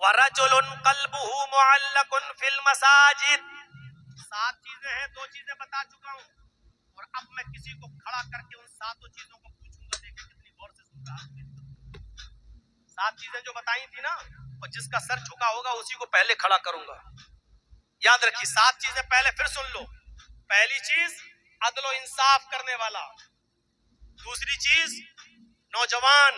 وَرَجُلٌ قَلْبُهُ مُعَلَّقٌ فِي الْمَسَاجِدِ. 7 چیزیں ہیں، 2 چیزیں بتا چکا ہوں، اور اب میں کسی کو کھڑا کر کے ان 7 چیزوں کو پوچھوں گا، دیکھیں کتنی غور سے سن رہا ہے. 7 چیزیں جو بتائی تھی نا، اور جس کا سر جھکا ہوگا اسی کو پہلے کھڑا کروں گا. یاد رکھیے 7 چیزیں پہلے پھر سن لو. پہلی چیز عدل و انصاف کرنے والا. دوسری چیز نوجوان.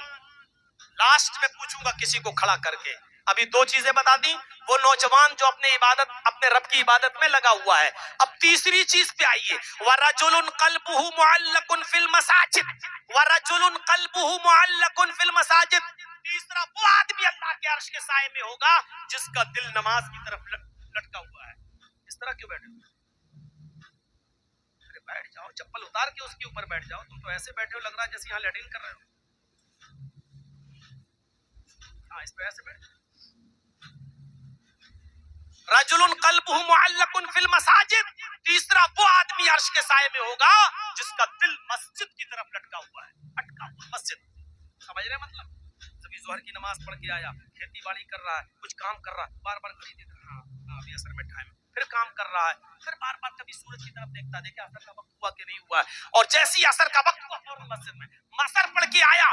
لاسٹ میں پوچھوں گا کسی کو کھڑا کر کے. ابھی 2 چیزیں بتا دی، وہ نوجوان جو اپنے رب کی عبادت میں لگا ہوا ہے. اب تیسری چیز پہ آئیے. وَرَجُلٌ قَلْبُهُ مُعَلَّقٌ فِي الْمَسَاجِدِ. وَرَجُلٌ قَلْبُهُ مُعَلَّقٌ فِي الْمَسَاجِدِ. تیسرا وہ آدمی اللہ کے عرش کے سائے میں ہوگا جس کا دل نماز کی طرف لٹکا ہوا ہے. اس طرح کیوں بیٹھے ہو؟ ارے بیٹھ جاؤ، چپل اتار کے اس کے اوپر بیٹھ جاؤ. تم تو ایسے بیٹھے ہو، لگ رہا ہے جیسے یہاں لیٹرین کر رہے ہو. ہاں، اس پہ ایسے بیٹھ. رجل قلبه معلق فی المساجد. تیسرا وہ آدمی عرش کے سائے میں ہوگا جس کا دل مسجد کی طرف لٹکا ہوا ہے، اٹکا ہوا. مسجد سمجھ رہے مطلب؟ ابھی ظہر کی نماز پڑھ کے آیا، کھیتی باڑی کر رہا ہے، کچھ کام کر رہا ہے، بار بار گھڑی دیکھ رہا ہے. ہاں ابھی اثر میں ٹائم، پھر کام کر رہا ہے، پھر بار بار کبھی سورج کی طرف دیکھتا ہے، دیکھا اثر کا وقت ہوا کہ نہیں ہوا ہے. اور جیسے ہی اثر کا وقت ہوا فوراً مسجد میں اثر پڑھ کے آیا،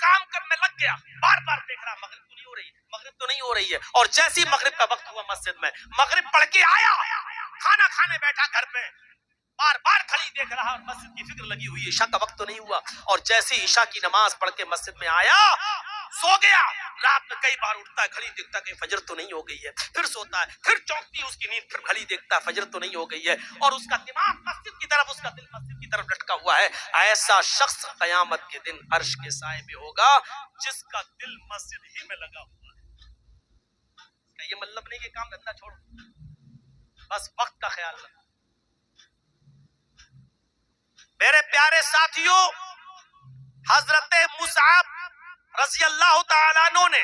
کام کرنے لگ گیا، بار بار دیکھ رہا مغرب تو نہیں ہو رہی، مغرب تو نہیں ہو رہی ہے. اور جیسے ہی مغرب کا وقت ہوا مسجد میں مغرب پڑھ کے آیا، کھانا کھانے بیٹھا گھر پہ، بار بار گھڑی دیکھ رہا اور مسجد کی فکر لگی ہوئی ہے، عشاء کا وقت تو نہیں ہوا. اور جیسے ہی عشاء کی نماز پڑھ کے مسجد میں آیا، سو گیا. رات میں کئی بار اٹھتا ہے، گھڑی دیکھتا ہے کہ فجر تو نہیں ہو گئی ہے، پھر سوتا ہے، پھر چونکتی ہے اس کی نیند، پھر گھڑی دیکھتا ہے فجر تو نہیں ہو گئی ہے. اور اس کا دماغ مسجد کی طرف، اس کا دل مسجد کی طرف لٹکا ہوا ہے. ایسا شخص قیامت کے دن عرش کے سائے میں ہوگا جس کا دل مسجد ہی میں لگا ہوا ہے. یہ مطلب نہیں کہ کام دھندا چھوڑو، بس وقت کا خیال رکھو. میرے پیارے ساتھیوں، حضرت مصعب رضی اللہ تعالیٰ عنہ نے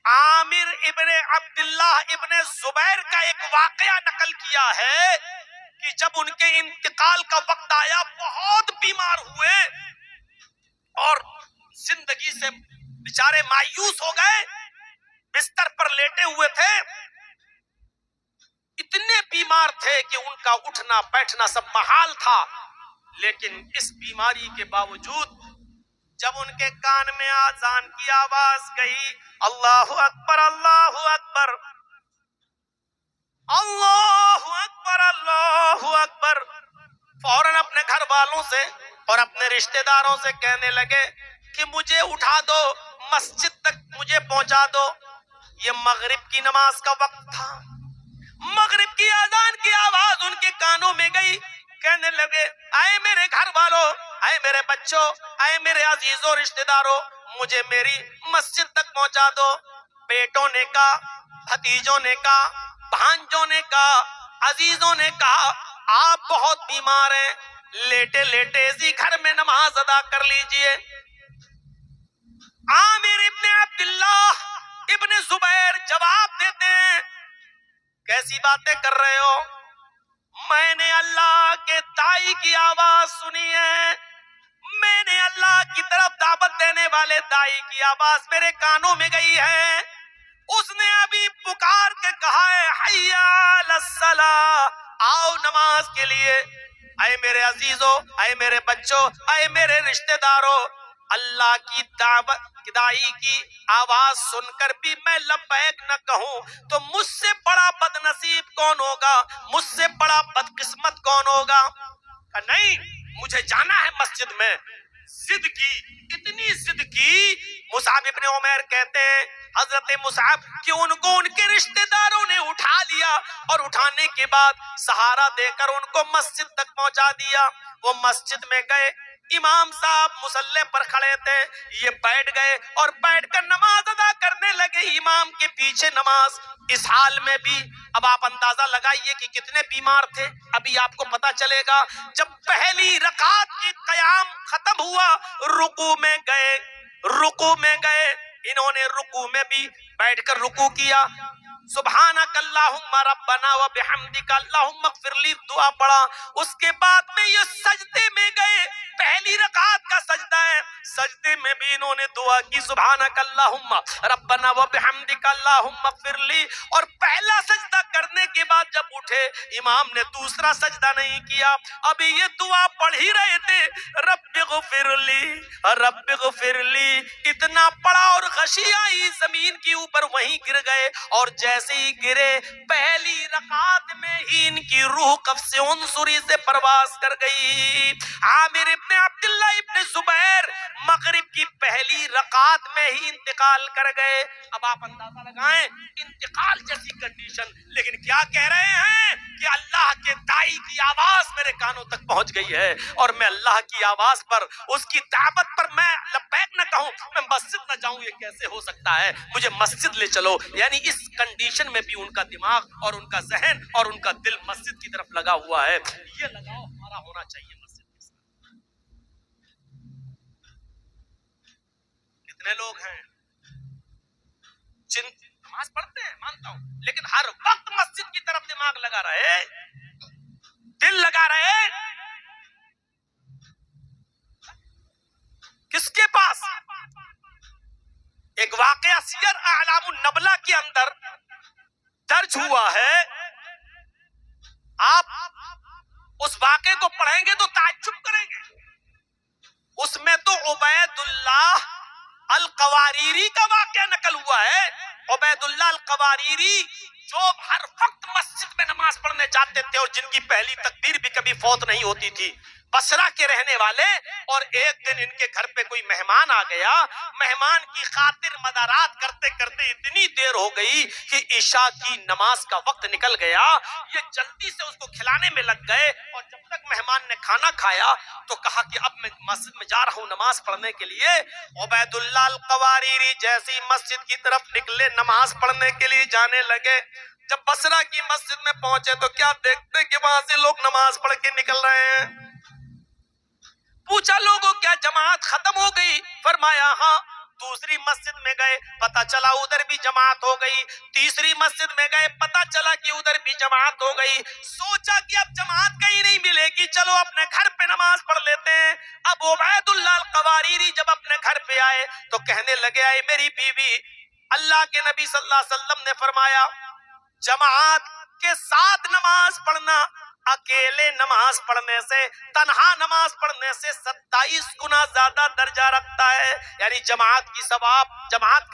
عامر ابن عبداللہ ابن زبیر کا ایک واقعہ نقل کیا ہے کہ جب ان کے انتقال کا وقت آیا، بہت بیمار ہوئے اور زندگی سے بیچارے مایوس ہو گئے، بستر پر لیٹے ہوئے تھے. اتنے بیمار تھے کہ ان کا اٹھنا بیٹھنا سب محال تھا. لیکن اس بیماری کے باوجود جب ان کے کان میں آذان کی آواز گئی، اللہ اکبر اللہ اکبر اللہ اکبر اللہ اکبر، فوراً اپنے گھر والوں سے اور اپنے رشتہ داروں سے کہنے لگے کہ مجھے اٹھا دو، مسجد تک مجھے پہنچا دو. یہ مغرب کی نماز کا وقت تھا. مغرب کی اذان کی آواز ان کے کانوں میں گئی. کہنے لگے اے میرے گھر والوں، اے میرے بچوں، اے میرے عزیزوں رشتہ داروں، مجھے میری مسجد تک پہنچا دو. بیٹوں نے کہا، بھتیجوں نے کہا، بھانجوں نے کہا، عزیزوں نے کہا آپ بہت بیمار ہیں، لیٹے لیٹے اسی گھر میں نماز ادا کر لیجئے. عامر ابن عبداللہ ابن زبیر جواب دیتے ہیں کیسی باتیں کر رہے ہو؟ میں نے اللہ کے داعی کی آواز سنی ہے، میں نے اللہ کی طرف دعوت دینے والے داعی کی آواز میرے کانوں میں گئی ہے. اس نے ابھی پکار کے کہا ہے حی علی الصلاۃ، آؤ نماز کے لیے. اے میرے عزیزوں، اے میرے بچوں، اے میرے رشتہ داروں، اللہ کی دعوت دائی کی آواز سن کر بھی میں لبیک نہ کہوں تو مجھ سے بڑا بد نصیب کون ہوگا، مجھ سے بڑا بدقسمت کون ہوگا؟ کہ نہیں، مجھے جانا ہے مسجد میں. ضد کی، اتنی ضد کی. مصعب ابن عمیر کہتے ہیں حضرت مصعب کہ ان کو ان کے رشتہ داروں نے اٹھا لیا اور اٹھانے کے بعد سہارا دے کر ان کو مسجد تک پہنچا دیا. وہ مسجد میں گئے، امام صاحب مصلی پر کھڑے تھے، یہ بیٹھ گئے اور بیٹھ کر نماز ادا کرنے لگے، امام کے پیچھے نماز. اس حال میں بھی اب آپ اندازہ لگائیے کہ کتنے بیمار تھے. ابھی آپ کو پتا چلے گا. جب پہلی رکعت کی قیام ختم ہوا، رکوع میں گئے، رکوع میں گئے، انہوں نے رکوع میں بھی بیٹھ کر رکوع کیا، سبحانک اللہم ربنا و بحمدک اللہم اغفر لی دعا پڑا. اس کے بعد میں یہ سجدے میں گئے. پہلی رکعت کا سجدہ ہے. سجدے میں بھی انہوں نے دعا کی سبحانک اللہم ربنا و بحمدک اللہم اغفر لی. اور پہلا سجدہ کرنے کے بعد جب اٹھے امام نے دوسرا سجدہ نہیں کیا. ابھی یہ دعا پڑھ ہی رہے تھے رب اغفر لی رب اغفر لی. اتنا پڑا اور غشی آئی زمین کے اوپر وہیں گر گئے. اور جیسے ہی گرے پہلی رکعت میں ہی ان کی روح قفس عنصری سے پرواز کر گئی. عامر ابن عبداللہ ابن زبیر مغرب کی پہلی رکعت میں ہی انتقال کر گئے. اب آپ اندازہ لگائیں انتقال جیسی کنڈیشن, لیکن کیا کہہ رہے ہیں کہ اللہ کے دائی کی آواز میرے کانوں تک پہنچ گئی ہے اور میں اللہ کی آواز پر, اس کی دعوت پر میں لبیک نہ کہوں, میں مسجد نہ جاؤں, یہ کیسے ہو سکتا ہے؟ مجھے مسجد لے چلو. یعنی اس کنڈیشن میں بھی ان کا دماغ اور ان کا ذہن اور ان کا دل مسجد کی طرف لگا ہوا ہے. یہ لگاؤ ہمارا ہونا چاہیے مسجد کے ساتھ. کتنے لوگ ہیں جن نماز پڑھتے ہیں مانتا ہوں, لیکن ہر وقت مسجد کی طرف دماغ لگا رہے, دل لگا رہے. کس کے پاس؟ ایک واقعہ سیر اعلام النبلہ کے اندر درج ہوا ہے. آپ اس واقعے کو پڑھیں گے تو تعجب کریں گے. اس میں تو عبید اللہ القواریری کا واقعہ نقل ہوا ہے. عبید اللہ القواریری جو ہر وقت مسجد میں نماز پڑھنے جاتے تھے اور جن کی پہلی تکبیر بھی کبھی فوت نہیں ہوتی تھی, بصرہ کے رہنے والے. اور ایک دن ان کے گھر پہ کوئی مہمان آ گیا. مہمان کی خاطر مدارات کرتے کرتے اتنی دیر ہو گئی کہ عشاء کی نماز کا وقت نکل گیا. یہ جلدی سے اس کو کھلانے میں لگ گئے اور جب تک مہمان نے کھانا کھایا تو کہا کہ اب میں مسجد میں جا رہا ہوں نماز پڑھنے کے لیے. عبید اللہ القواریری جیسی مسجد کی طرف نکلے, نماز پڑھنے کے لیے جانے لگے. جب بصرہ کی مسجد میں پہنچے تو کیا دیکھتے کہ وہاں سے لوگ نماز پڑھ کے نکل رہے ہیں. پوچھا لوگوں کیا جماعت ختم ہو گئی؟ فرمایا ہاں. دوسری مسجد میں گئے, پتا چلا ادھر بھی جماعت ہو گئی. تیسری مسجد میں گئے, پتا چلا کہ ادھر بھی جماعت ہو گئی. سوچا کہ اب جماعت کہیں نہیں ملے گی, چلو اپنے گھر پہ نماز پڑھ لیتے ہیں. اب عبید اللہ القواریری جب اپنے گھر پہ آئے تو کہنے لگے, آئے میری بیوی, اللہ کے نبی صلی اللہ علیہ وسلم نے فرمایا جماعت کے ساتھ نماز پڑھنا اکیلے نماز پڑھنے سے, تنہا نماز پڑھنے سے 27 گنا زیادہ درجہ رکھتا ہے. یعنی جماعت کا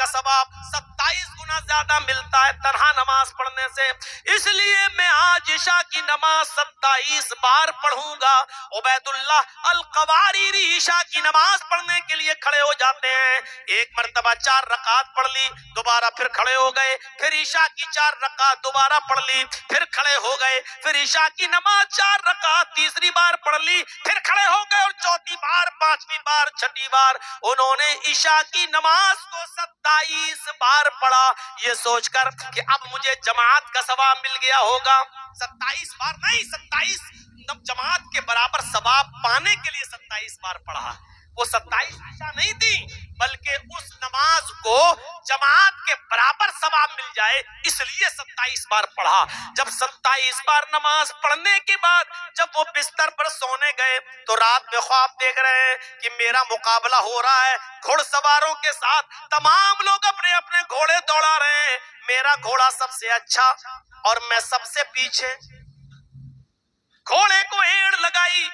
ثواب 27 گنا زیادہ ملتا ہے تنہا نماز پڑھنے سے. اس لیے میں آج عشاء کی نماز 27 بار پڑھوں گا. عبید اللہ القواریری عشاء کی نماز پڑھنے کے لیے کھڑے ہو جاتے ہیں. ایک مرتبہ 4 رکعات پڑھ لی, دوبارہ پھر کھڑے ہو گئے, پھر عشاء کی 4 رکعات دوبارہ پڑھ لی, پھر کھڑے ہو گئے, پھر عشاء کی نماز 4 رکعات تیسری بار پڑھ لی, پھر کھڑے ہو گئے, اور چوتھی بار, پانچویں بار, چھٹی بار انہوں نے عشاء کی نماز کو 27 بار پڑھا, یہ سوچ کر کہ اب مجھے جماعت کا ثواب مل گیا ہوگا. 27 بار نہیں, 27 جماعت کے برابر ثواب پانے کے لیے 27 بار پڑھا. وہ 27 عشاء نہیں تھی, بلکہ اس نماز کو جماعت کے برابر ثواب مل جائے اس لیے 27 بار پڑھا. جب 27 بار نماز پڑھنے کے بعد جب وہ بستر پر سونے گئے تو رات میں خواب دیکھ رہے ہیں کہ میرا مقابلہ ہو رہا ہے گھڑ سواروں کے ساتھ. تمام لوگ اپنے اپنے گھوڑے دوڑا رہے ہیں, میرا گھوڑا سب سے اچھا اور میں سب سے پیچھے. گھوڑے کو ایڑ لگائی,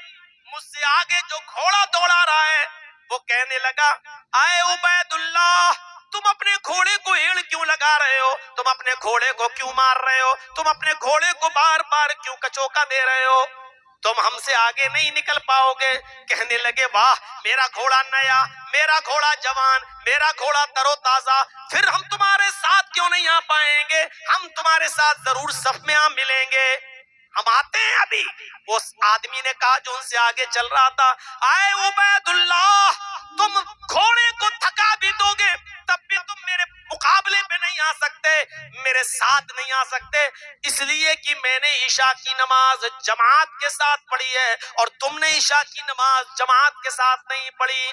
مجھ سے آگے جو گھوڑا دوڑا رہا ہے وہ کہنے لگا, آئے عبید اللہ, تم اپنے گھوڑے کو ایڑ کیوں لگا رہے ہو؟ تم اپنے گھوڑے کو کیوں مار رہے ہو؟ تم اپنے گھوڑے کو بار بار کیوں کچوکا دے رہے ہو؟ تم ہم سے آگے نہیں نکل پاؤ گے. کہنے لگے, واہ, میرا گھوڑا نیا, میرا گھوڑا جوان, میرا گھوڑا تر و تازہ, پھر ہم تمہارے ساتھ کیوں نہیں آ پائیں گے؟ ہم تمہارے ساتھ ضرور صف میں آ ملیں گے, ہم آتے ہیں ابھی. وہ آدمی نے کہا جو ان سے آگے چل رہا تھا, آئے عبید اللہ, تم گھوڑے کو تھکا بھی دو گے تب بھی تم میرے مقابلے پہ نہیں آ سکتے, میرے ساتھ نہیں آ سکتے, اس لیے کہ میں نے عشاء کی نماز جماعت کے ساتھ پڑھی ہے اور تم نے عشاء کی نماز جماعت کے ساتھ نہیں پڑھی.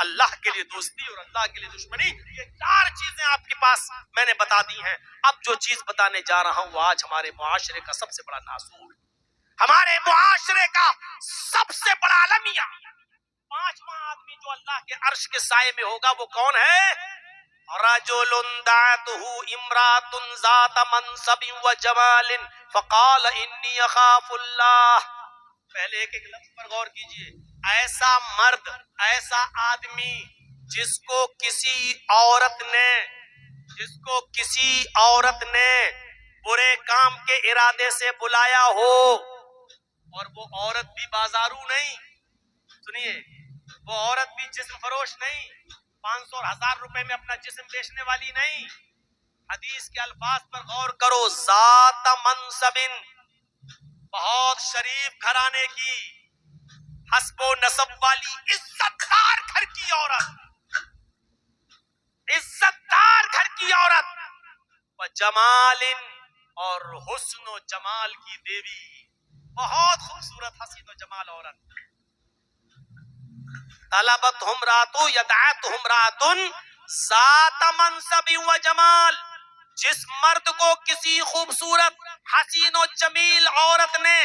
اللہ کے لیے دوستی اور اللہ کے لیے دشمنی، یہ 4 چیزیں آپ کے پاس میں نے بتا دی ہیں۔ اب جو چیز بتانے جا رہا ہوں وہ آج ہمارے معاشرے کا سب سے بڑا ناسور، ہمارے معاشرے کا سب سے بڑا المیہ، 5واں آدمی جو اللہ کے عرش کے سائے میں ہوگا وہ کون ہے؟ رجل دعته امرأة ذات منصب وجمال فقال انی اخاف اللہ۔ پہلے ایک لفظ پر غور کیجئے، ایسا مرد، ایسا آدمی جس کو کسی عورت نے برے کام کے ارادے سے بلایا ہو، اور وہ عورت بھی بازارو نہیں، سنیے، وہ عورت بھی جسم فروش نہیں، 500 اور 1000 روپے میں اپنا جسم بیچنے والی نہیں، حدیث کے الفاظ پر غور کرو، ذات منصب، بہت شریف گھرانے کی، حسب و نسب والی، عزت دار گھر کی عورت، عزت دار گھر کی عورت، و جمال، اور حسن و جمال کی دیوی، بہت خوبصورت حسین و جمال عورت، طلبتہم راتو یدعتہم راتن ذات منصب و جمال، جس مرد کو کسی خوبصورت حسین و جمیل عورت نے،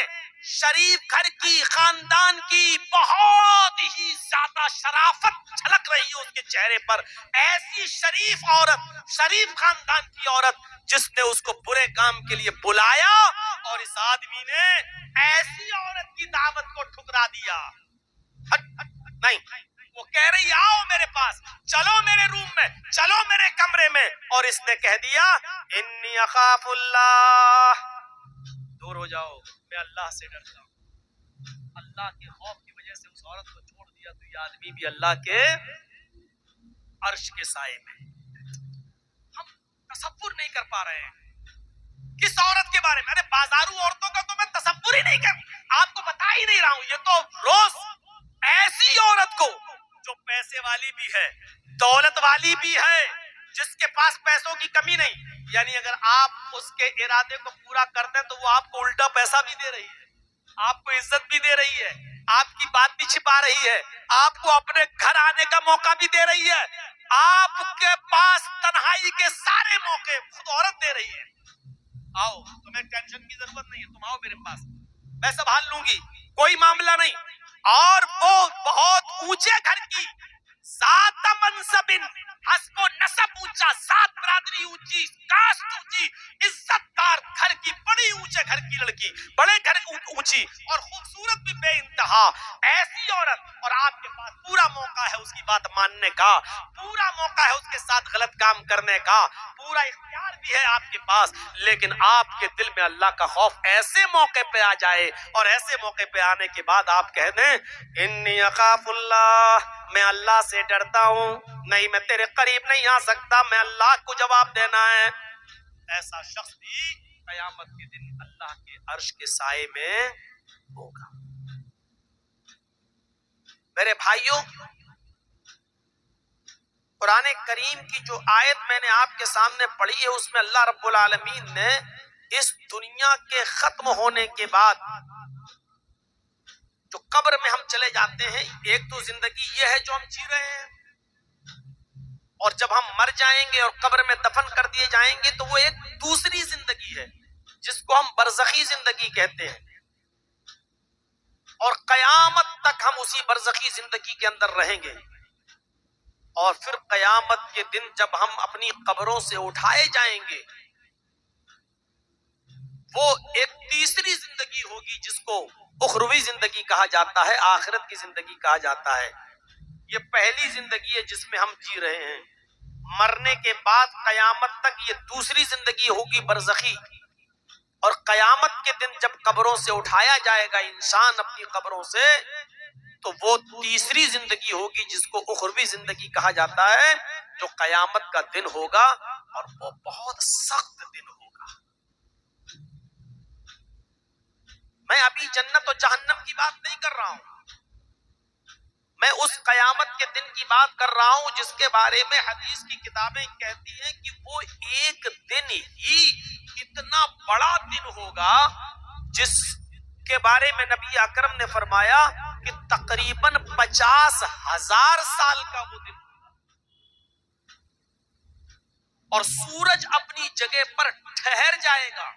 شریف گھر کی، خاندان کی، بہت ہی زیادہ شرافت جھلک رہی ہے اس کے چہرے پر، ایسی شریف عورت، شریف خاندان کی عورت جس نے اس کو برے کام کے لیے بلایا، اور اس آدمی نے ایسی عورت کی دعوت کو ٹھکرا دیا۔ نہیں، وہ کہہ رہی آؤ میرے پاس، چلو میرے روم میں، چلو میرے کمرے میں، اور اس نے کہہ دیا انی اخاف اللہ، دور ہو جاؤ، میں اللہ سے ڈرتا ہوں۔ اللہ کے خوف کی وجہ سے اس عورت کو چھوڑ دیا تو یہ آدمی بھی اللہ کے عرش کے سائے میں۔ ہم تصور نہیں کر پا رہے ہیں کس عورت کے بارے میں، ارے بازارو عورتوں کا تو میں تصور ہی نہیں آپ کو بتا ہی نہیں رہا ہوں، یہ تو روز ایسی عورت کو جو پیسے والی بھی ہے، دولت والی بھی ہے، جس کے پاس پیسوں کی کمی نہیں، یعنی اگر آپ اس کے ارادے کو پورا کر دیں تو وہ آپ کو الٹا پیسہ بھی دے رہی ہے، آپ کو عزت بھی دے رہی ہے، آپ کی بات بھی چھپا رہی ہے، آپ کو اپنے گھر آنے کا موقع بھی دے رہی ہے، آپ کے پاس تنہائی کے سارے موقع خود عورت دے رہی ہے۔ آؤ، تمہیں ٹینشن کی ضرورت نہیں ہے، تم آؤ میرے پاس، میں سنبھال لوں گی، کوئی معاملہ نہیں۔ اور وہ بہت اونچے گھر کی، ذات منصب، حسب و نسب اونچا، ذات برادری اونچی، کاسٹ اونچی، عزت دار گھر کی، بڑی اونچے گھر کی لڑکی، بڑے گھر اونچی اور خوبصورت بھی بے انتہا، ایسی عورت، اور آپ کے پاس پورا موقع ہے اس کی بات ماننے کا، پورا موقع ہے اس کے ساتھ غلط کام کرنے کا، پورا اختیار بھی ہے آپ کے پاس، لیکن آپ کے دل میں اللہ کا خوف ایسے موقع پہ آ جائے، اور ایسے موقع پہ آنے کے بعد آپ کہہ دیں انی اخاف اللہ، میں اللہ سے ڈرتا ہوں، نہیں میں تیرے قریب نہیں آ سکتا، میں اللہ کو جواب دینا ہے، ایسا شخص بھی قیامت کے دن اللہ کے عرش کے سائے میں ہوگا۔ میرے بھائیوں، قرآن کریم کی جو آیت میں نے آپ کے سامنے پڑھی ہے اس میں اللہ رب العالمین نے اس دنیا کے ختم ہونے کے بعد جو قبر میں ہم چلے جاتے ہیں، ایک تو زندگی یہ ہے جو ہم جی رہے ہیں، اور جب ہم مر جائیں گے اور قبر میں دفن کر دیے جائیں گے تو وہ ایک دوسری زندگی ہے جس کو ہم برزخی زندگی کہتے ہیں، اور قیامت تک ہم اسی برزخی زندگی کے اندر رہیں گے، اور پھر قیامت کے دن جب ہم اپنی قبروں سے اٹھائے جائیں گے وہ ایک تیسری زندگی ہوگی جس کو اخروی زندگی کہا جاتا ہے، آخرت کی زندگی کہا جاتا ہے۔ یہ پہلی زندگی ہے جس میں ہم جی رہے ہیں، مرنے کے بعد قیامت تک یہ دوسری زندگی ہوگی برزخی، اور قیامت کے دن جب قبروں سے اٹھایا جائے گا انسان اپنی قبروں سے تو وہ تیسری زندگی ہوگی جس کو اخروی زندگی کہا جاتا ہے، جو قیامت کا دن ہوگا، اور وہ بہت سخت دن ہوگا۔ میں ابھی جنت و جہنم کی بات نہیں کر رہا ہوں، میں اس قیامت کے دن کی بات کر رہا ہوں جس کے بارے میں حدیث کی کتابیں کہتی ہیں کہ وہ ایک دن ہی اتنا بڑا دن ہوگا جس کے بارے میں نبی اکرم نے فرمایا کہ تقریباً 50,000 سال کا وہ دن اور سورج اپنی جگہ پر ٹھہر جائے گا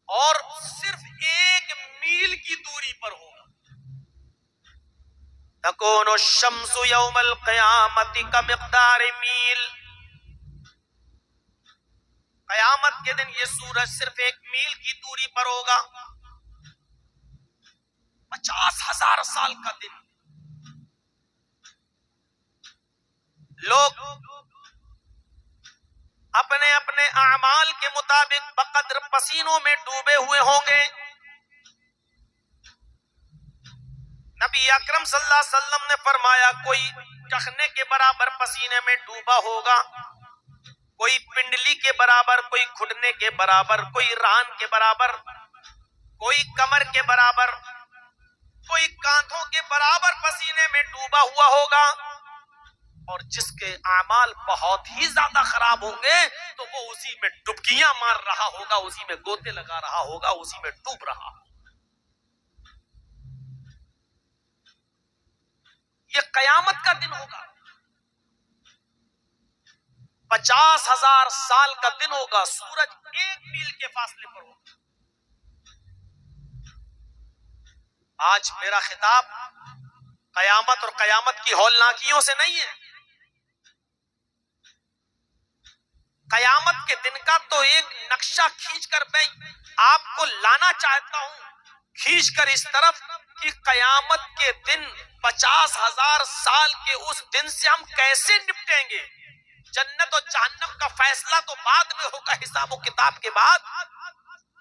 اور صرف 1 میل کی دوری پر ہوگا. تکون الشمس یوم القیامت کمقدار میل. قیامت کے دن یہ سورج صرف 1 میل کی دوری پر ہوگا. 50,000 سال کا دن. لوگ اپنے اپنے اعمال کے مطابق بقدر پسینوں میں ڈوبے ہوئے ہوں گے. نبی اکرم صلی اللہ علیہ وسلم نے فرمایا کوئی ٹخنے کے برابر پسینے میں ڈوبا ہوگا, کوئی پنڈلی کے برابر, کوئی گھٹنے کے برابر, کوئی ران کے برابر, کوئی کمر کے برابر, کوئی کانتھوں کے برابر پسینے میں ڈوبا ہوا ہوگا. اور جس کے اعمال بہت ہی زیادہ خراب ہوں گے تو وہ اسی میں ڈبکیاں مار رہا ہوگا, اسی میں گوتے لگا رہا ہوگا, اسی میں ڈوب رہا ہوگا. یہ قیامت کا دن ہوگا. 50,000 سال کا دن ہوگا. سورج 1 میل کے فاصلے پر ہوگا. آج میرا خطاب قیامت اور قیامت کی ہولناکیوں سے نہیں ہے. قیامت کے دن کا تو ایک نقشہ کھینچ کر میں آپ کو لانا چاہتا ہوں, کھینچ کر اس طرف کہ قیامت کے دن 50,000 سال کے اس دن سے ہم کیسے نپٹیں گے. جنت اور جہنم کا فیصلہ تو بعد میں ہوگا, حساب و کتاب کے بعد.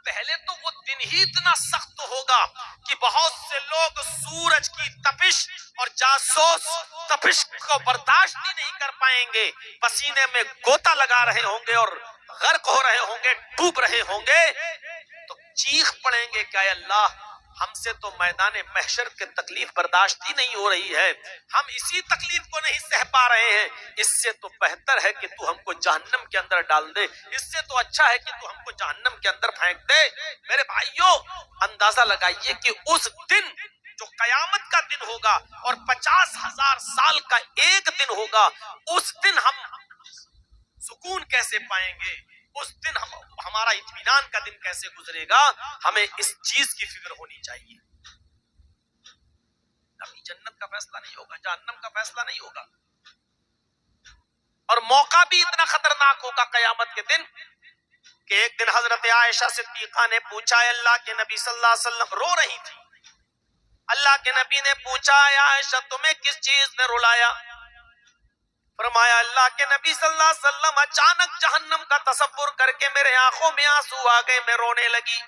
پہلے تو وہ دن ہی اتنا سخت ہوگا کہ بہت سے لوگ سورج کی تپش اور جاسوس تپش کو برداشت ہی نہیں کر پائیں گے. پسینے میں گوتا لگا رہے ہوں گے اور غرق ہو رہے ہوں گے, ڈوب رہے ہوں گے, تو چیخ پڑیں گے کہ اے اللہ ہم سے تو میدان محشر کے تکلیف برداشت ہی نہیں ہو رہی ہے, ہم اسی تکلیف کو نہیں سہ پا رہے ہیں. اس سے تو بہتر ہے کہ تو ہم کو جہنم کے اندر ڈال دے, اس سے تو اچھا ہے کہ تو ہم کو جہنم کے اندر پھینک دے. میرے بھائیوں, اندازہ لگائیے کہ اس دن جو قیامت کا دن ہوگا اور 50,000 سال کا ایک دن ہوگا, اس دن ہم سکون کیسے پائیں گے, اس دن ہمارا اطمینان کا دن کیسے گزرے گا. ہمیں اس چیز کی فکر ہونی چاہیے. ابھی جنت کا فیصلہ نہیں ہوگا, جہنم کا فیصلہ نہیں ہوگا, اور موقع بھی اتنا خطرناک ہوگا قیامت کے دن کہ ایک دن حضرت عائشہ صدیقہ نے پوچھا, اللہ کے نبی صلی اللہ علیہ وسلم رو رہی تھی. اللہ کے نبی نے پوچھا, عائشہ تمہیں کس چیز نے رلایا؟ فرمایا اللہ کے نبی صلی اللہ علیہ وسلم اچانک جہنم کا تصور کر کے میرے آنکھوں میں آنسو آ گئے, میں رونے لگی.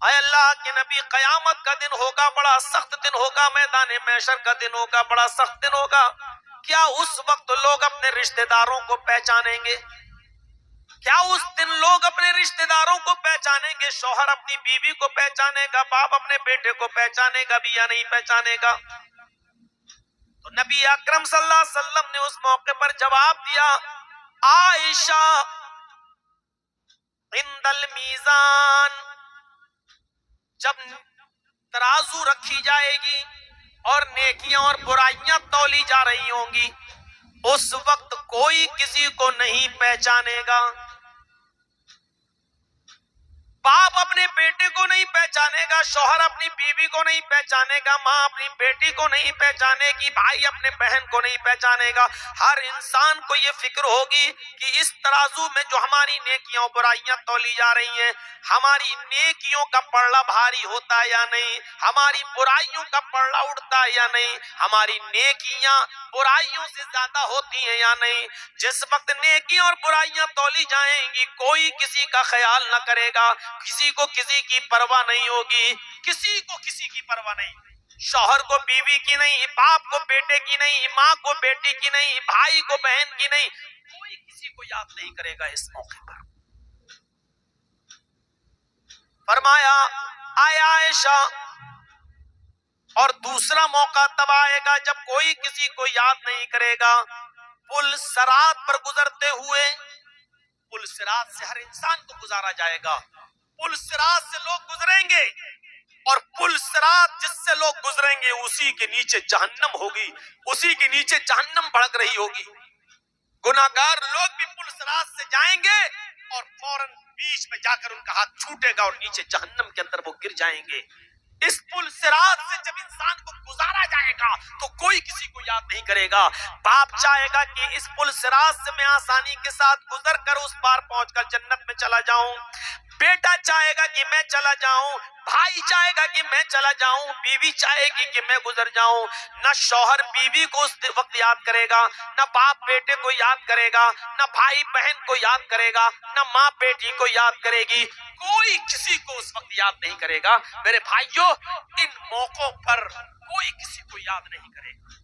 اے اللہ کے نبی قیامت کا دن ہوگا, بڑا سخت دن ہوگا, میدان محشر کا دن ہوگا, بڑا سخت دن ہوگا. کیا اس وقت لوگ اپنے رشتہ داروں کو پہچانیں گے؟ کیا اس دن لوگ اپنے رشتہ داروں کو پہچانیں گے؟ شوہر اپنی بیوی کو پہچانے گا, باپ اپنے بیٹے کو پہچانے گا بھی یا نہیں پہچانے گا؟ تو نبی اکرم صلی اللہ علیہ وسلم نے اس موقع پر جواب دیا, عائشہ عند المیزان, جب ترازو رکھی جائے گی اور نیکیاں اور برائیاں تولی جا رہی ہوں گی, اس وقت کوئی کسی کو نہیں پہچانے گا. باپ اپنے بیٹے کو نہیں پہچانے گا, شوہر اپنی بیوی کو نہیں پہچانے گا, ماں اپنی بیٹی کو نہیں پہچانے گی, بھائی اپنے بہن کو نہیں پہچانے گا. ہر انسان کو یہ فکر ہوگی کہ اس ترازو میں جو ہماری نیکیاں اور برائیاں تولی جا رہی ہیں, ہماری نیکیوں کا پلڑا بھاری ہوتا ہے یا نہیں, ہماری برائیوں کا پلڑا اڑتا ہے یا نہیں, ہماری نیکیاں برائیوں سے زیادہ ہوتی ہیں یا نہیں. جس وقت نیکیاں اور برائیاں تولی جائیں گی, کوئی کسی کا خیال نہ کرے گا, کسی کو کسی کی پرواہ نہیں ہوگی, کسی کو کسی کی پرواہ نہیں. شوہر کو بیوی کی نہیں, باپ کو بیٹے کی نہیں, ماں کو بیٹی کی نہیں, بھائی کو بہن کی نہیں, کوئی کسی کو یاد نہیں کرے گا اس موقع پر. فرمایا اے عائشہ, اور دوسرا موقع تب آئے گا جب کوئی کسی کو یاد نہیں کرے گا. پل صراط پر گزرتے ہوئے, پل صراط سے ہر انسان کو گزارا جائے گا, پل صراط سے لوگ گزریں گے, اور پل صراط جس سے لوگ گزریں گے اسی کے نیچے جہنم ہوگی، اسی کے نیچے جہنم بھڑک رہی ہوگی. گناہگار لوگ بھی پل صراط سے جائیں گے اور فوراً بیچ میں جا کر ان کا ہاتھ چھوٹے گا اور نیچے جہنم کے اندر وہ گر جائیں گے. اس پل صراط سے جب انسان کو گزارا جائے گا تو کوئی کسی کو یاد نہیں کرے گا. باپ چاہے گا کہ اس پل صراط سے میں آسانی کے ساتھ گزر کر اس پار پہنچ کر جنت میں چلا جاؤں، بیٹا چاہے گا کہ میں چلا جاؤں، بھائی چاہے گا کہ میں چلا جاؤں، بیوی چاہے گی کہ میں گزر جاؤں. نہ شوہر بیوی کو اس وقت یاد کرے گا، نہ باپ بیٹے کو یاد کرے گا، نہ بھائی بہن کو یاد کرے گا، نہ ماں بیٹی کو یاد کرے گی. کوئی کسی کو اس وقت یاد نہیں کرے گا. میرے بھائیوں، ان موقعوں پر کوئی کسی کو یاد نہیں کرے گا.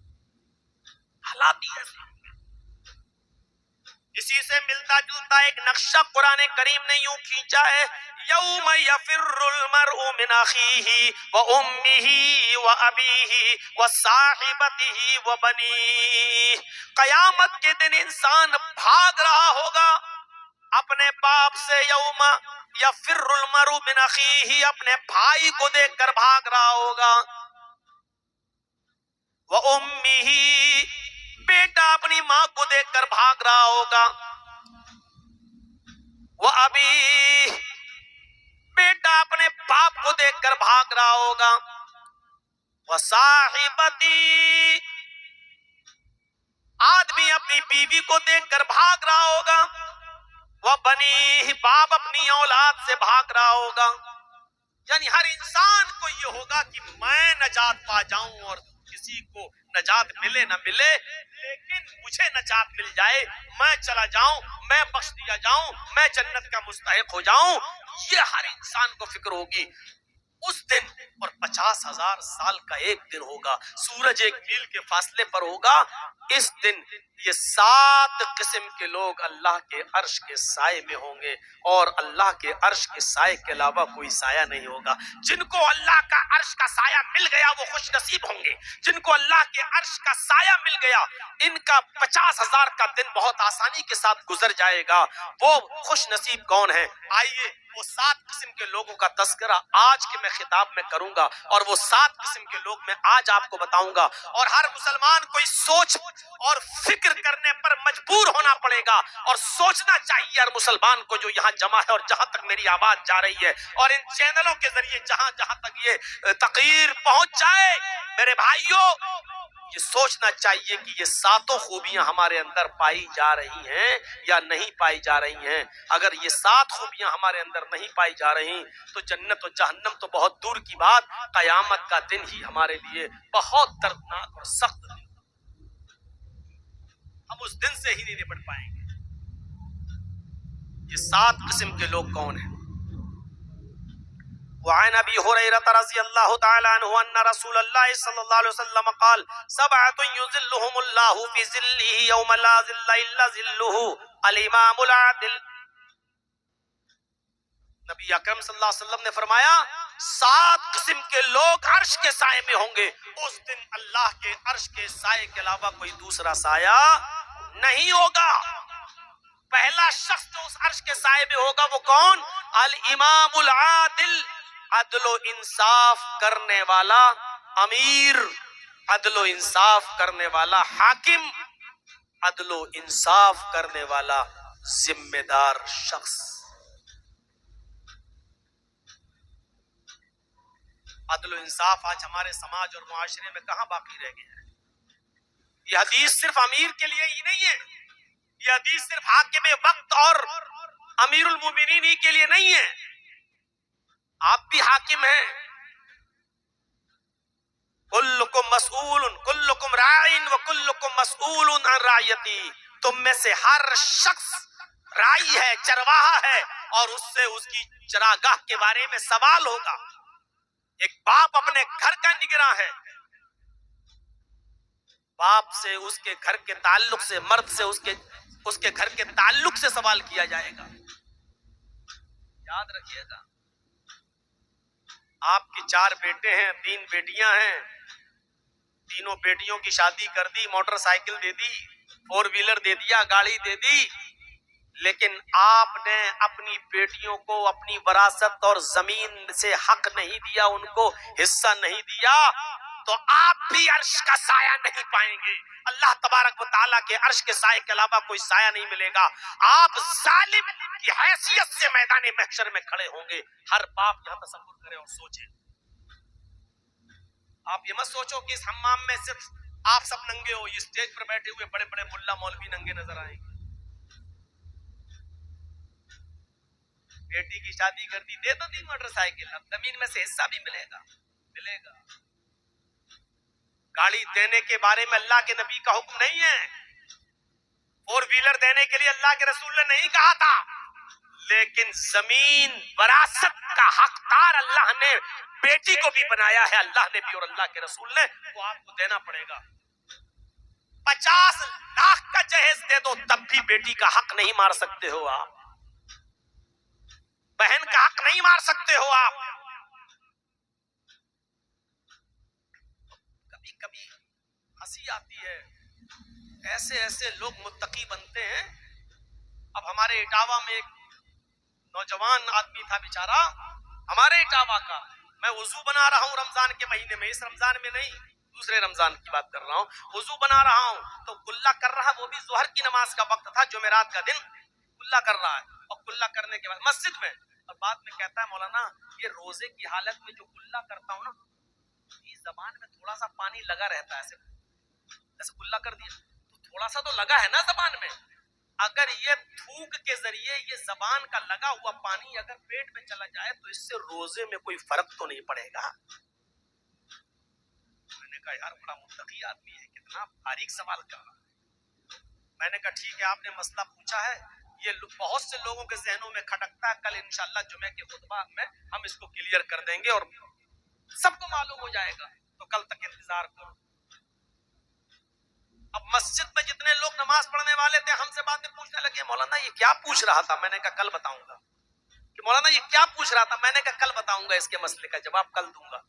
حالات ہی ایسے. اسی سے ملتا جلتا ایک نقشہ قرآن کریم نے یوں کھینچا ہے: یوم یفر المرء من اخیہ وامہ وابیہ وصاحبتہ وبنیہ. قیامت کے دن انسان بھاگ رہا ہوگا اپنے باپ سے. یوم یفر المرء من اخیہ، اپنے بھائی کو دیکھ کر بھاگ رہا ہوگا. وامہ، بیٹا اپنی ماں کو دیکھ کر بھاگ رہا ہوگا. وابی، بیٹا اپنے باپ کو دیکھ کر بھاگ رہا ہوگا. وصاحبتی، آدمی اپنی بیوی کو دیکھ کر بھاگ رہا ہوگا. وبنی، باپ اپنی اولاد سے بھاگ رہا ہوگا. یعنی ہر انسان کو یہ ہوگا کہ میں نجات پا جاؤں اور کسی کو نجات ملے نہ ملے، لیکن مجھے نجات مل جائے، میں چلا جاؤں، میں بخش دیا جاؤں، میں جنت کا مستحق ہو جاؤں. یہ ہر انسان کو فکر ہوگی. اس دن، اور 50,000 سال کا ایک دن ہوگا، سورج ایک میل کے فاصلے پر ہوگا. اس دن یہ 7 قسم کے لوگ اللہ کے عرش کے سائے میں ہوں گے، اور اللہ کے عرش کے سائے کے علاوہ کوئی سایہ نہیں ہوگا. جن کو اللہ کا عرش کا سایہ مل گیا وہ خوش نصیب ہوں گے. جن کو اللہ کے عرش کا سایہ مل گیا ان کا 50,000 کا دن بہت آسانی کے ساتھ گزر جائے گا. وہ خوش نصیب کون ہیں؟ آئیے وہ 7 قسم کے لوگوں کا تذکرہ آج کے میں خطاب میں کروں گا، اور وہ 7 قسم کے لوگ میں آج آپ کو بتاؤں گا. اور ہر مسلمان کو اس سوچ اور فکر کرنے پر مجبور ہونا پڑے گا، اور سوچنا چاہیے ہر مسلمان کو جو یہاں جمع ہے اور جہاں تک میری آواز جا رہی ہے، اور ان چینلوں کے ذریعے جہاں جہاں تک یہ تقریر پہنچ جائے، میرے بھائیوں یہ سوچنا چاہیے کہ یہ 7 خوبیاں ہمارے اندر پائی جا رہی ہیں یا نہیں پائی جا رہی ہیں. اگر یہ 7 خوبیاں ہمارے اندر نہیں پائی جا رہی تو جنت و جہنم تو بہت دور کی بات، قیامت کا دن ہی ہمارے لیے بہت دردناک اور سخت دن. ہم اس دن سے ہی نہیں نپٹ پائیں گے. یہ 7 قسم کے لوگ کون ہیں؟ وعن ابی ہریرہ رضی اللہ تعالی عنہ ان رسول اللہ صلی اللہ علیہ وسلم قال: 7 یظلهم اللہ فی ظلہ یوم لا ظل الا ظلہ، الامام العادل. نبی اکرم صلی اللہ علیہ وسلم نے فرمایا 7 قسم کے لوگ عرش کے سائے میں ہوں گے. اس دن اللہ کے عرش کے سائے کے علاوہ کوئی دوسرا سایہ نہیں ہوگا. پہلا شخص جو اس عرش کے سائے میں ہوگا وہ کون؟ الامام العادل، عدل و انصاف کرنے والا امیر، عدل و انصاف کرنے والا حاکم، عدل و انصاف کرنے والا ذمہ دار شخص. عدل و انصاف آج ہمارے سماج اور معاشرے میں کہاں باقی رہ گیا ہے؟ یہ حدیث صرف امیر کے لیے ہی نہیں ہے، یہ حدیث صرف حاکم وقت اور امیر المومنین ہی کے لیے نہیں ہے. آپ بھی حاکم ہیں. کلکم مسئول، کلکم راعٍ وکلکم مسئول عن رعیتی. تم میں سے ہر شخص راعی ہے، چرواہا ہے، اور اس سے اس کی چراگاہ کے بارے میں سوال ہوگا. ایک باپ اپنے گھر کا نگراں ہے، باپ سے اس کے گھر کے تعلق سے، مرد سے اس کے گھر کے تعلق سے سوال کیا جائے گا. یاد رکھیے گا. آپ کے 4 بیٹے ہیں، 3 بیٹیاں ہیں، تینوں بیٹیوں کی شادی کر دی، موٹر سائیکل دے دی، 4 ویلر دے دیا، گاڑی دے دی، لیکن آپ نے اپنی بیٹیوں کو اپنی وراثت اور زمین سے حق نہیں دیا، ان کو حصہ نہیں دیا، تو آپ بھی عرش کا سایہ نہیں پائیں گے۔ اللہ تبارک و تعالیٰ کے عرش کے سائے کے علاوہ کوئی سایہ نہیں ملے گا۔ آپ ظالم کی حیثیت سے میدان محشر میں کھڑے ہوں گے۔ ہر باپ یہاں تصور کرے اور سوچے۔ آپ یہ مت سوچو کہ اس حمام میں صرف آپ سب ننگے ہو، یہ اسٹیج پر بیٹھے ہوئے بڑے بڑے ملا مولوی ننگے نظر آئیں گے۔ بیٹی کی شادی کر دی، دے تو دی موٹر سائیکل، اب زمین میں سے حصہ بھی ملے گا، ملے گا۔ گاڑی دینے کے بارے میں اللہ کے نبی کا حکم نہیں ہے، فور ویلر دینے کے لیے اللہ کے رسول نے نہیں کہا تھا، لیکن زمین وراثت کا حقدار اللہ نے بیٹی کو بھی بنایا ہے، اللہ نے بھی اور اللہ کے رسول نے، وہ آپ کو دینا پڑے گا۔ 50 لاکھ کا جہیز دے دو تب بھی بیٹی کا حق نہیں مار سکتے ہو آپ، بہن کا حق نہیں مار سکتے ہو آپ۔ کبھی کبھی ہنسی آتی ہے، ایسے ایسے لوگ متقی بنتے ہیں۔ اب ہمارے اٹاوا میں ایک نوجوان آدمی تھا بیچارہ، ہمارے اٹاوا کا، میں وضو بنا رہا ہوں رمضان کے مہینے میں، اس رمضان میں نہیں، دوسرے رمضان کی بات کر رہا ہوں، وضو بنا رہا ہوں تو کلا کر رہا، وہ بھی ظہر کی نماز کا وقت تھا، جمعرات کا دن، کلا کر رہا ہے، اور کلا کرنے کے بعد مسجد میں، اور بعد میں کہتا ہے مولانا یہ روزے کی حالت میں جو کلا کرتا ہوں نا، اس زبان میں تھوڑا سا پانی لگا رہتا ہے، ایسے کلا کر دیا تو تھوڑا سا تو لگا ہے نا زبان میں، اگر یہ تھوک کے ذریعے یہ زبان کا لگا ہوا پانی اگر پیٹ میں چلا جائے تو اس سے روزے میں کوئی فرق تو نہیں پڑے گا؟ میں نے کہا یار بڑا متقی آدمی ہے، کتنا باریک سوال کر رہا۔ میں نے کہا ٹھیک ہے آپ نے مسئلہ پوچھا ہے، یہ بہت سے لوگوں کے ذہنوں میں کھٹکتا ہے، کل انشاءاللہ جمعے کے خطبہ میں ہم اس کو کلیئر کر دیں گے اور سب کو معلوم ہو جائے گا، تو کل تک انتظار کرو۔ اب مسجد میں جتنے لوگ نماز پڑھنے والے تھے ہم سے باتیں پوچھنے لگے، مولانا یہ کیا پوچھ رہا تھا؟ میں نے کہا کل بتاؤں گا۔ کہ مولانا یہ کیا پوچھ رہا تھا؟ میں نے کہا کل بتاؤں گا، اس کے مسئلے کا جواب کل دوں گا۔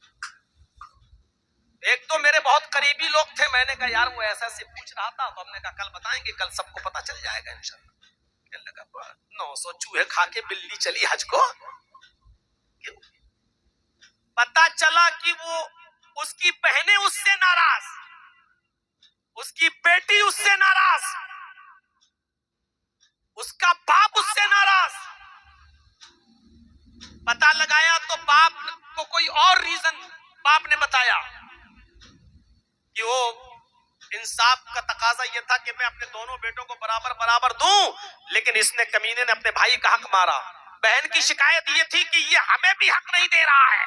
ایک تو میرے بہت قریبی لوگ تھے، میں نے کہا یار وہ ایسا سے پوچھ رہا تھا، تو ہم نے کہا کل بتائیں گے، کل سب کو پتا چل جائے گا انشاءاللہ۔ کہنے لگا 900 چوہے کھا کے بلی چلی حج کو، پتا چلا کہ وہ اس کی بہنیں اس سے ناراض، اس کی بیٹی اس سے ناراض، اس کا باپ اس سے ناراض۔ پتا لگایا تو باپ کو کوئی اور ریزن باپ نے بتایا کہ وہ انصاف کا تقاضا یہ تھا کہ میں اپنے دونوں بیٹوں کو برابر برابر دوں، لیکن اس نے کمینے نے اپنے بھائی کا حق مارا۔ بہن کی شکایت یہ تھی کہ یہ ہمیں بھی حق نہیں دے رہا ہے،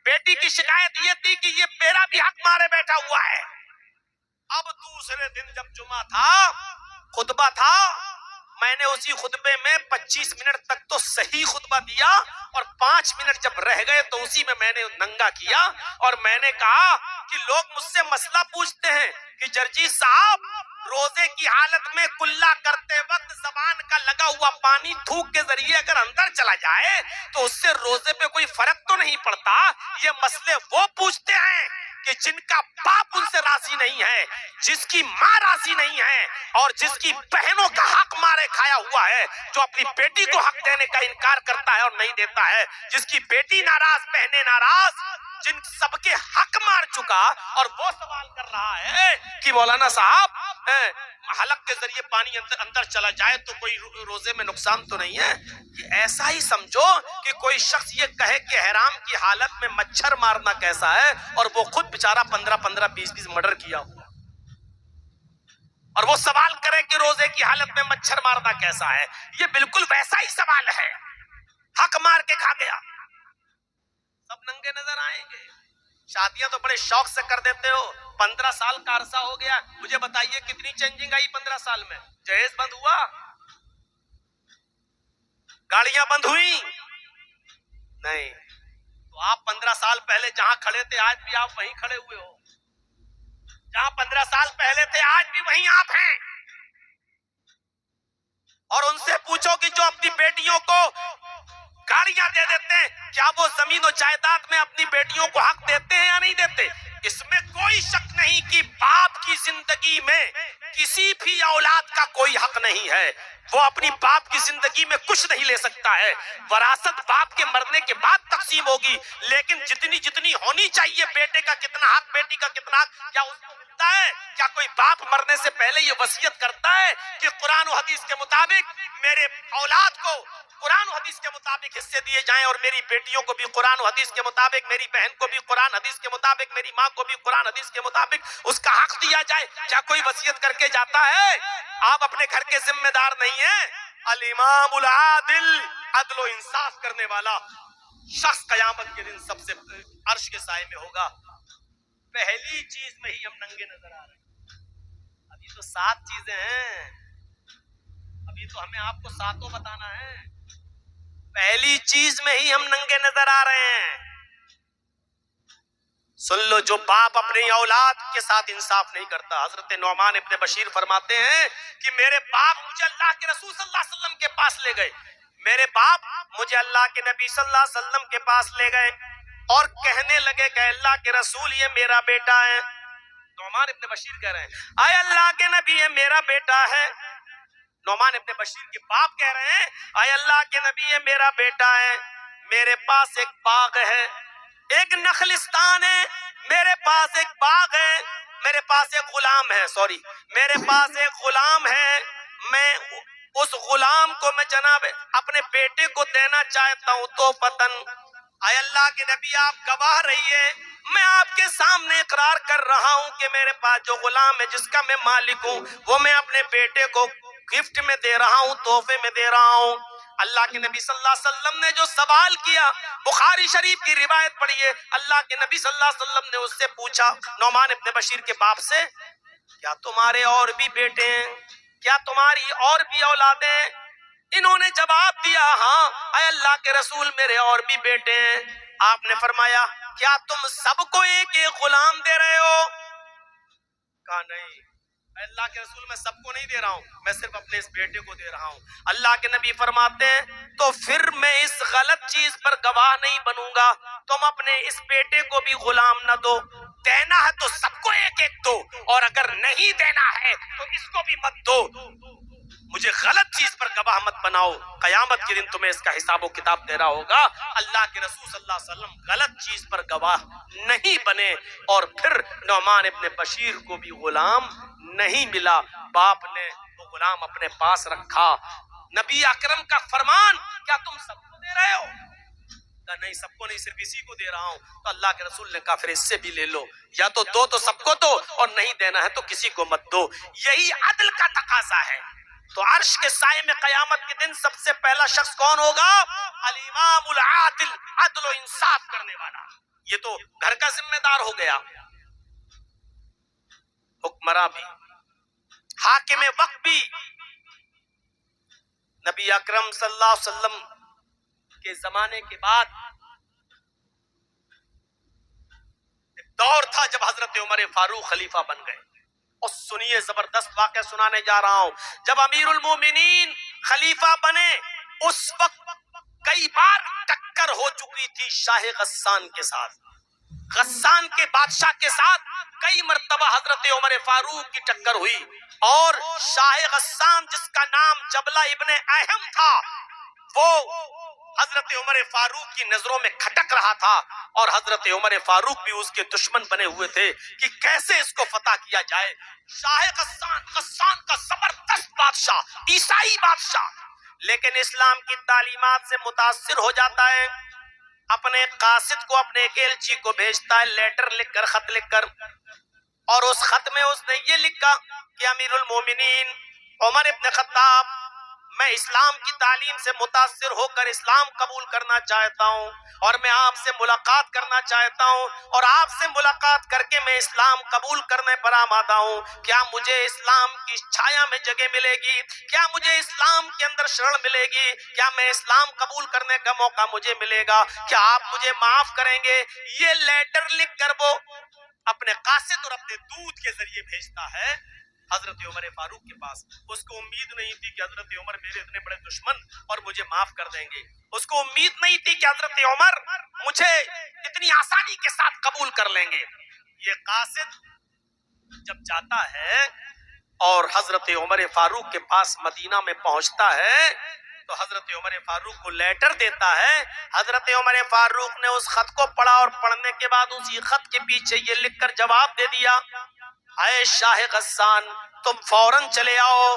بیٹی کی شکایت یہ تھی کہ یہ میرا بھی حق مارے بیٹھا ہوا ہے۔ اب دوسرے دن جب جمعہ تھا، خطبہ تھا، میں نے اسی خطبے میں 25 منٹ تک تو صحیح خطبہ دیا، اور 5 منٹ جب رہ گئے تو اسی میں نے ننگا کیا، اور میں نے کہا کہ لوگ مجھ سے مسئلہ پوچھتے ہیں کہ جرجی صاحب روزے کی حالت میں کلا کرتے وقت زبان کا لگا ہوا پانی تھوک کے ذریعے اگر اندر چلا جائے تو اس سے روزے پہ کوئی فرق تو نہیں پڑتا؟ یہ مسئلے وہ پوچھتے ہیں کہ جن کا باپ ان سے راضی نہیں ہے، جس کی ماں راضی نہیں ہے، اور جس کی بہنوں کا حق مارے کھایا ہوا ہے، جو اپنی بیٹی کو حق دینے کا انکار کرتا ہے اور نہیں دیتا ہے، جس کی بیٹی ناراض، بہنیں ناراض، جن سب کے حق مار چکا، اور وہ سوال کر رہا ہے کہ مولانا صاحب حلق کے ذریعے پانی اندر چلا جائے تو کوئی روزے میں نقصان تو نہیں ہے؟ یہ ایسا ہی سمجھو کہ کوئی شخص یہ کہے کہ احرام کی حالت میں مچھر مارنا کیسا ہے، اور وہ خود بیچارہ 15 20 مرڈر کیا ہوا، اور وہ سوال کرے کہ روزے کی حالت میں مچھر مارنا کیسا ہے۔ یہ بالکل ویسا ہی سوال ہے، حق مار کے کھا گیا۔ سب ننگے نظر آئیں گے۔ شادیاں تو بڑے شوق سے کر دیتے ہو، 15 سال کا عرصہ ہو گیا، مجھے بتائیے کتنی چینجنگ آئی 15 سال میں؟ جہیز بند ہوا؟ گاڑیاں بند ہوئی؟ نہیں۔ تو آپ 15 سال پہلے جہاں کھڑے تھے آج بھی آپ وہیں کھڑے ہوئے ہو، جہاں 15 سال پہلے تھے آج بھی وہیں آپ ہیں۔ اور ان سے پوچھو کہ جو اپنی بیٹیوں کو گاڑیاں دے دیتے ہیں، کیا وہ زمین و جائیداد میں اپنی بیٹیوں کو حق دیتے ہیں یا نہیں دیتے؟ اس میں کوئی شک نہیں کہ باپ کی زندگی میں کسی بھی اولاد کا کوئی حق نہیں ہے، وہ اپنی باپ کی زندگی میں کچھ نہیں لے سکتا ہے، وراثت باپ کے مرنے کے بعد تقسیم ہوگی، لیکن جتنی ہونی چاہیے، بیٹے کا کتنا حق، بیٹی کا کتنا حق، کیا اس کو ملتا ہے؟ کیا کوئی باپ مرنے سے پہلے یہ وصیت کرتا ہے کہ قرآن و حدیث کے مطابق میرے اولاد کو قرآن و حدیث کے مطابق حصے دیے جائیں، اور میری بیٹیوں کو بھی قرآن و حدیث کے مطابق، میری بہن کو بھی قرآن حدیث کے مطابق، میری ماں کو بھی قرآن حدیث کے مطابق اس کا حق دیا جائے؟ کیا کوئی وصیت کر کے جاتا ہے؟ آپ اپنے گھر کے ذمہ دار نہیں ہیں۔ الامام العادل، عدل و انصاف کرنے والا شخص قیامت کے دن سب سے عرش کے سائے میں ہوگا۔ پہلی چیز میں ہی ہم ننگے نظر آ رہے ہیں، ابھی تو 7 چیزیں ہیں، ابھی تو ہمیں آپ کو 7 بتانا ہے، پہلی چیز میں ہی ہم ننگے نظر آ رہے ہیں۔ سن لو، جو باپ اپنی اولاد کے ساتھ انصاف نہیں کرتا، حضرت نعمان ابن بشیر فرماتے ہیں کہ میرے باپ مجھے اللہ کے رسول صلی اللہ علیہ وسلم کے پاس لے گئے، میرے باپ مجھے اللہ کے نبی صلی اللہ علیہ وسلم کے پاس لے گئے اور کہنے لگے کہ اللہ کے رسول یہ میرا بیٹا ہے۔ نعمان ابن بشیر کہہ رہے ہیں اے اللہ کے نبی یہ میرا بیٹا ہے۔ نعمان ابن بشیر کے باپ کہہ رہے ہیں اے اللہ کے نبی یہ میرا بیٹا ہے، میرے پاس ایک باغ ہے، ایک نخلستان ہے، میرے پاس ایک باغ ہے، میرے پاس ایک غلام ہے، میرے پاس ایک غلام ہے، میں اس غلام کو میں جناب اپنے بیٹے کو دینا چاہتا ہوں تو فتن۔ اے اللہ کے نبی آپ گواہ رہیے، میں آپ کے سامنے اقرار کر رہا ہوں کہ میرے پاس جو غلام ہے جس کا میں مالک ہوں وہ میں اپنے بیٹے کو گفٹ میں دے رہا ہوں، تحفے میں دے رہا ہوں۔ اللہ کے نبی صلی اللہ علیہ وسلم نے جو سوال کیا، بخاری شریف کی روایت پڑھیے، اللہ کے نبی صلی اللہ علیہ وسلم نے اس سے پوچھا، نعمان ابن بشیر کے باپ سے، کیا تمہارے اور بھی بیٹے ہیں؟ کیا تمہاری اور بھی اولادیں ہیں؟ انہوں نے جواب دیا ہاں اے اللہ کے رسول میرے اور بھی بیٹے ہیں۔ آپ نے فرمایا کیا تم سب کو ایک ایک غلام دے رہے ہو؟ کہا نہیں اے اللہ کے رسول میں سب کو نہیں دے رہا ہوں، میں صرف اپنے اس بیٹے کو دے رہا ہوں۔ اللہ کے نبی فرماتے ہیں تو پھر میں اس غلط چیز پر گواہ نہیں بنوں گا، تم اپنے اس بیٹے کو بھی غلام نہ دو، دینا ہے تو سب کو ایک ایک دو، اور اگر نہیں دینا ہے تو اس کو بھی مت دو، مجھے غلط چیز پر گواہ مت بناؤ، قیامت کے دن تمہیں اس کا حساب و کتاب دینا ہوگا۔ اللہ کے رسول صلی اللہ علیہ وسلم غلط چیز پر گواہ نہیں بنے، اور پھر نعمان ابن بشیر کو بھی غلام نہیں ملا، باپ نے وہ غلام اپنے پاس رکھا۔ نبی اکرم کا فرمان کیا تم سب کو دے رہے ہو؟ نہیں سب کو نہیں، صرف اسی کو دے رہا ہوں۔ تو اللہ کے رسول نے کہا پھر اس سے بھی لے لو، یا تو دو تو سب کو دو، اور نہیں دینا ہے تو کسی کو مت دو، یہی عدل کا تقاضا ہے۔ تو عرش کے سائے میں قیامت کے دن سب سے پہلا شخص کون ہوگا؟ الامام العادل، عدل و انصاف کرنے والا۔ یہ تو گھر کا ذمہ دار ہو گیا، حکمراں بھی، حاکم وقت بھی۔ نبی اکرم صلی اللہ علیہ وسلم کے زمانے کے بعد ایک دور تھا جب حضرت عمر فاروق خلیفہ بن گئے، اور سنیے زبردست واقعہ سنانے جا رہا ہوں۔ جب امیر المومنین خلیفہ بنے اس وقت کئی بار ٹکر ہو چکی تھی شاہ غسان کے ساتھ، غسان کے بادشاہ کے ساتھ کئی مرتبہ حضرت عمر فاروق کی ٹکر ہوئی، اور شاہ غسان جس کا نام جبلہ ابن اہم تھا وہ حضرت عمر فاروق کی نظروں میں کھٹک رہا تھا، اور حضرت عمر فاروق بھی اس کے دشمن بنے ہوئے تھے کہ کیسے اس کو فتح کیا جائے۔ شاہ غسان کا زبردست بادشاہ، عیسائی بادشاہ، لیکن اسلام کی تعلیمات سے متاثر ہو جاتا ہے، اپنے قاصد کو، اپنے ایک ایلچی کو بھیجتا ہے لیٹر لکھ کر، خط لکھ کر، اور اس خط میں اس نے یہ لکھا کہ امیر المومنین عمر ابن خطاب، میں اسلام کی تعلیم سے متاثر ہو کر اسلام قبول کرنا چاہتا ہوں، اور میں آپ سے ملاقات کرنا چاہتا ہوں، اور آپ سے ملاقات کر کے میں اسلام قبول کرنے پر آمادہ ہوں۔ کیا مجھے اسلام کی چھایا میں جگہ ملے گی؟ کیا مجھے اسلام کے اندر شرن ملے گی؟ کیا میں اسلام قبول کرنے کا موقع مجھے ملے گا؟ کیا آپ مجھے معاف کریں گے؟ یہ لیٹر لکھ کر وہ اپنے قاصد اور اپنے دودھ کے ذریعے بھیجتا ہے حضرت عمر فاروق کے پاس۔ اس کو امید نہیں تھی کہ حضرت عمر میرے اتنے بڑے دشمن اور مجھے معاف کر دیں گے، اس کو امید نہیں تھی کہ حضرت عمر مجھے اتنی آسانی کے ساتھ قبول کر لیں گے۔ یہ قاصد جب جاتا ہے اور حضرت عمر فاروق کے پاس مدینہ میں پہنچتا ہے تو حضرت عمر فاروق کو لیٹر دیتا ہے. حضرت عمر فاروق نے اس خط کو پڑھا اور پڑھنے کے بعد اسی خط کے پیچھے یہ لکھ کر جواب دے دیا, اے شاہ غسان تم فوراً چلے آؤ,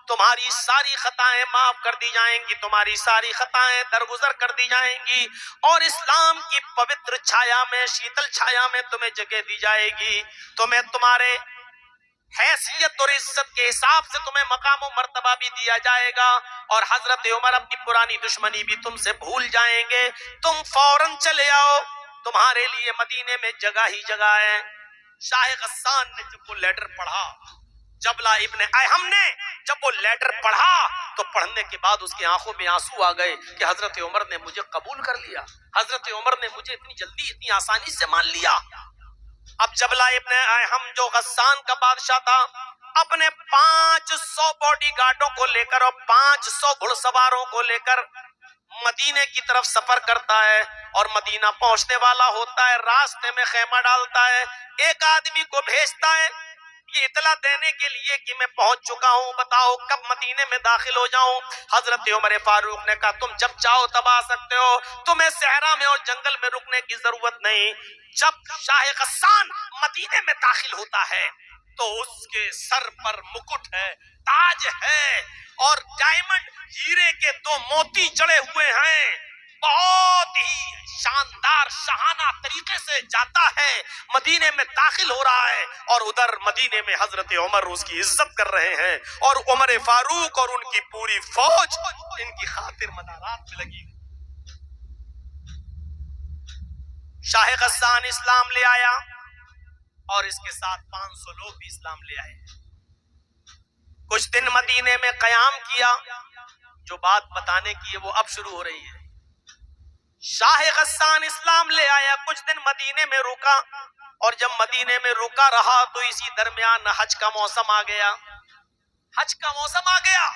تمہاری ساری خطائیں معاف کر دی جائیں گی, تمہاری ساری خطائیں درگزر کر دی جائیں گی, اور اسلام کی پوتر چھایا میں, شیتل چھایا میں تمہیں جگہ دی جائے گی, تمہیں تمہارے حیثیت اور عزت کے حساب سے تمہیں مقام و مرتبہ بھی دیا جائے گا, اور حضرت عمر اپنی پرانی دشمنی بھی تم سے بھول جائیں گے, تم فوراً چلے آؤ, تمہارے لیے مدینے میں جگہ ہی جگہ ہے. شاہ غسان نے جب وہ لیٹر پڑھا, جبلہ ابن احم نے جب وہ لیٹر پڑھا تو پڑھنے کے بعد اس کی آنکھوں میں آنسو آ گئے کہ حضرت عمر نے مجھے قبول کر لیا, حضرت عمر نے مجھے اتنی جلدی اتنی آسانی سے مان لیا. اب جبلہ ابن احم جو غسان کا بادشاہ تھا اپنے 500 باڈی گارڈوں کو لے کر اور 500 گھڑ سواروں کو لے کر مدینے کی طرف سفر کرتا ہے, اور مدینہ پہنچنے والا ہوتا ہے, راستے میں خیمہ ڈالتا ہے, ایک آدمی کو بھیجتا ہے یہ اطلاع دینے کے لیے کہ میں پہنچ چکا ہوں, بتاؤ کب مدینے میں داخل ہو جاؤں. حضرت عمر فاروق نے کہا تم جب چاہو تب آ سکتے ہو, تمہیں صحرا میں اور جنگل میں رکنے کی ضرورت نہیں. جب شاہ غسان مدینے میں داخل ہوتا ہے تو اس کے سر پر مکٹ ہے, تاج ہے, اور ڈائمنڈ ہیرے کے 2 موتی جڑے ہوئے ہیں, بہت ہی شاندار شاہانہ طریقے سے جاتا ہے, مدینے میں داخل ہو رہا ہے, اور ادھر مدینے میں حضرت عمر اس کی عزت کر رہے ہیں, اور عمر فاروق اور ان کی پوری فوج ان کی خاطر مدارات میں لگی. شاہ غسان اسلام لے آیا اور اس کے ساتھ 500 لوگ بھی اسلام لے آئے. کچھ دن مدینے میں قیام کیا, جو بات بتانے کی ہے وہ اب شروع ہو رہی ہے. شاہ غسان اسلام لے آیا, کچھ دن مدینے میں رکا, اور جب مدینے میں رکا رہا تو اسی درمیان حج کا موسم آ گیا. حج کا موسم آ گیا,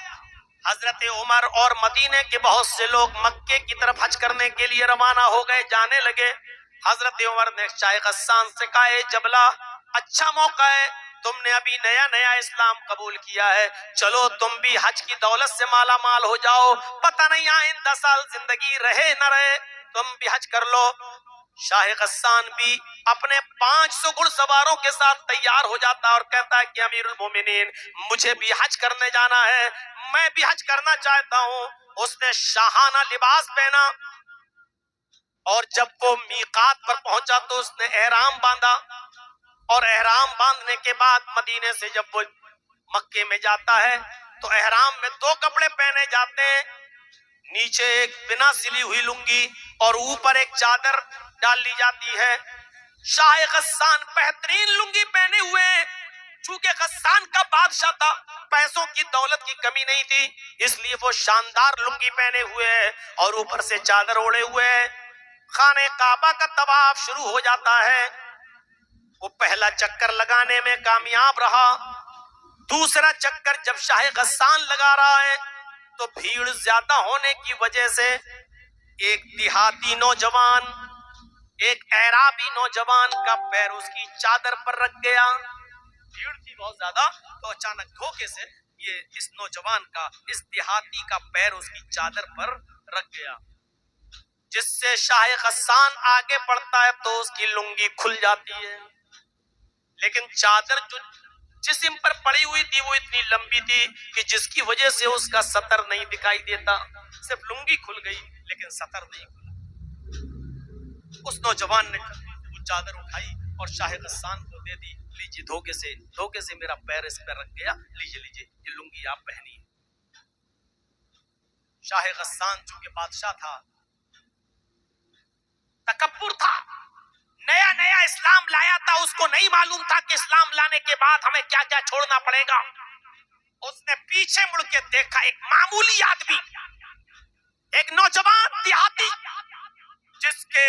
حضرت عمر اور مدینے کے بہت سے لوگ مکے کی طرف حج کرنے کے لیے روانہ ہو گئے, جانے لگے. حضرت عمر نے شاہ غسان سے کہا اے جبلہ اچھا موقع ہے, تم نے ابھی نیا نیا اسلام قبول کیا ہے, چلو تم بھی حج کی دولت سے مالا مال ہو جاؤ, پتہ نہیں آئندہ سال زندگی رہے نہ رہے, تم بھی حج کر لو. شاہ غسان بھی اپنے 500 گھڑ سواروں کے ساتھ تیار ہو جاتا اور کہتا ہے کہ امیر المومنین مجھے بھی حج کرنے جانا ہے, میں بھی حج کرنا چاہتا ہوں. اس نے شاہانہ لباس پہنا, اور جب وہ میقات پر پہنچا تو اس نے احرام باندھا, اور احرام باندھنے کے بعد مدینے سے جب وہ مکے میں جاتا ہے تو احرام میں 2 کپڑے پہنے جاتے ہیں, نیچے ایک بنا سلی ہوئی لنگی اور اوپر ایک چادر ڈال لی جاتی ہے. شاہ غسان بہترین لنگی پہنے ہوئے, چونکہ غسان کا بادشاہ تھا, پیسوں کی دولت کی کمی نہیں تھی, اس لیے وہ شاندار لنگی پہنے ہوئے ہیں اور اوپر سے چادر اوڑے ہوئے ہیں. خانہ کعبہ کا طواف شروع ہو جاتا ہے. وہ پہلا چکر لگانے میں کامیاب رہا, دوسرا چکر جب شاہ غسان لگا رہا ہے تو بھیڑ زیادہ ہونے کی وجہ سے ایک دیہاتی نوجوان, ایک اعرابی نوجوان کا پیر اس کی چادر پر رکھ گیا. بھیڑ تھی بہت زیادہ, تو اچانک دھوکے سے یہ اس نوجوان کا, اس دیہاتی کا پیر اس کی چادر پر رکھ گیا, جس سے شاہ غسان آگے بڑھتا ہے تو اس کی لنگی کھل جاتی ہے, لیکن چادر جو جسم پر پڑی ہوئی تھی وہ اتنی لمبی تھی کہ جس کی وجہ سے اس کا سطر نہیں دکھائی دیتا, صرف لنگی کھل گئی لیکن سطر نہیں کھلا. اس نوجوان نے وہ چادر اٹھائی اور شاہ غسان کو دے دی, لیجیے دھوکے سے میرا پیر اس پر رکھ گیا, لیجیے یہ لنگی آپ پہنیے. شاہ غسان چونکہ بادشاہ تھا, تکبر تھا, نیا نیا اسلام لایا تھا, اس کو نہیں معلوم تھا کہ اسلام لانے کے بعد ہمیں کیا کیا چھوڑنا پڑے گا. اس نے پیچھے مڑ کے دیکھا, ایک معمولی آدمی, ایک نوجوان دیہاتی جس کے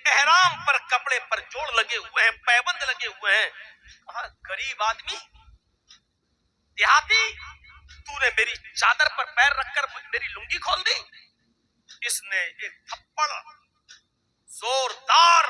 احرام پر کپڑے پر جوڑ لگے ہوئے ہیں, پیبند لگے ہوئے ہیں. غریب آدمی, دیہاتی, تو نے میری چادر پر پیر رکھ کر میری لنگی کھول دی. اس نے ایک تھپڑ, زوردار